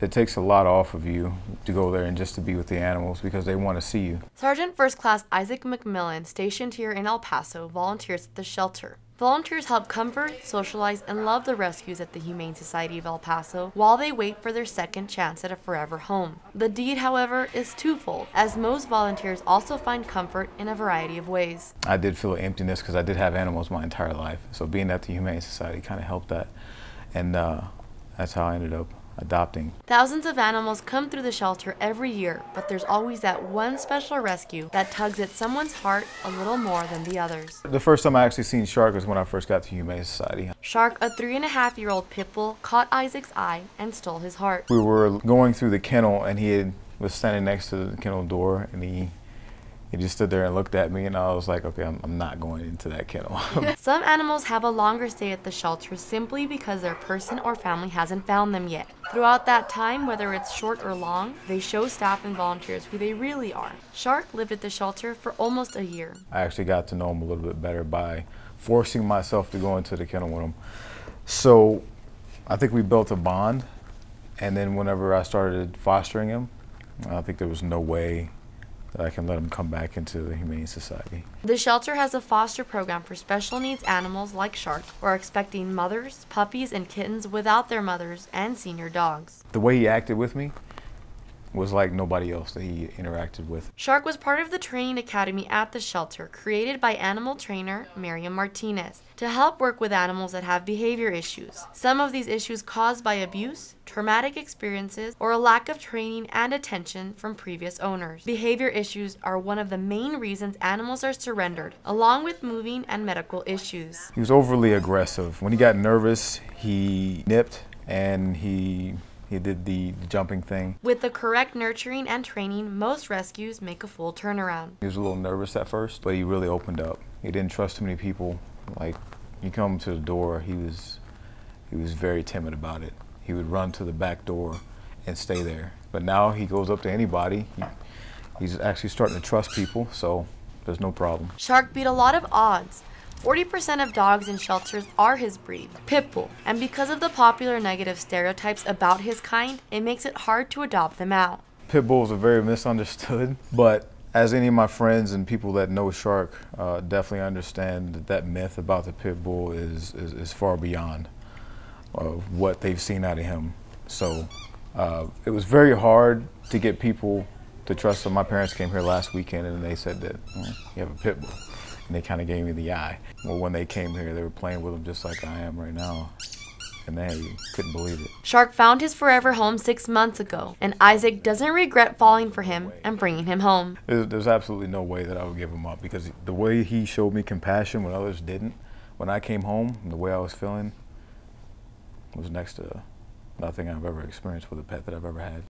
It takes a lot off of you to go there and just to be with the animals because they want to see you. Sergeant First Class Isaac McMillan, stationed here in El Paso, volunteers at the shelter. Volunteers help comfort, socialize, and love the rescues at the Humane Society of El Paso while they wait for their second chance at a forever home. The deed, however, is twofold, as most volunteers also find comfort in a variety of ways. I did feel an emptiness because I did have animals my entire life, so being at the Humane Society kind of helped that, and that's how I ended up adopting. Thousands of animals come through the shelter every year, but there's always that one special rescue that tugs at someone's heart a little more than the others. The first time I actually seen Shark was when I first got to Humane Society. Shark, a 3.5-year-old pit bull, caught Isaac's eye and stole his heart. We were going through the kennel and was standing next to the kennel door, and he just stood there and looked at me, and I was like, okay, I'm not going into that kennel. Some animals have a longer stay at the shelter simply because their person or family hasn't found them yet. Throughout that time, whether it's short or long, they show staff and volunteers who they really are. Shark lived at the shelter for almost a year. I actually got to know him a little bit better by forcing myself to go into the kennel with him. So I think we built a bond, and then whenever I started fostering him, I think there was no way that I can let him come back into the Humane Society. The shelter has a foster program for special needs animals like Shark, who are expecting mothers, puppies, and kittens without their mothers, and senior dogs. The way he acted with me was like nobody else that he interacted with. Shark was part of the training academy at the shelter, created by animal trainer Miriam Martinez, to help work with animals that have behavior issues. Some of these issues caused by abuse, traumatic experiences, or a lack of training and attention from previous owners. Behavior issues are one of the main reasons animals are surrendered, along with moving and medical issues. He was overly aggressive. When he got nervous, he nipped and he did the jumping thing. With the correct nurturing and training, most rescues make a full turnaround. He was a little nervous at first, but he really opened up. He didn't trust too many people. Like, you come to the door, he was very timid about it. He would run to the back door and stay there. But now he goes up to anybody. He's actually starting to trust people, so there's no problem. Shark beat a lot of odds. 40% of dogs in shelters are his breed, pit bull, and because of the popular negative stereotypes about his kind, it makes it hard to adopt them out. Pit bulls are very misunderstood, but as any of my friends and people that know Shark definitely understand that myth about the pit bull is far beyond what they've seen out of him. So it was very hard to get people to trust him. My parents came here last weekend and they said that you have a pit bull. And they kind of gave me the eye. Well, when they came here, they were playing with him just like I am right now. And they couldn't believe it. Shark found his forever home 6 months ago, and Isaac doesn't regret falling for him and bringing him home. There's absolutely no way that I would give him up, because the way he showed me compassion when others didn't, when I came home, the way I was feeling was next to nothing I've ever experienced with a pet that I've ever had.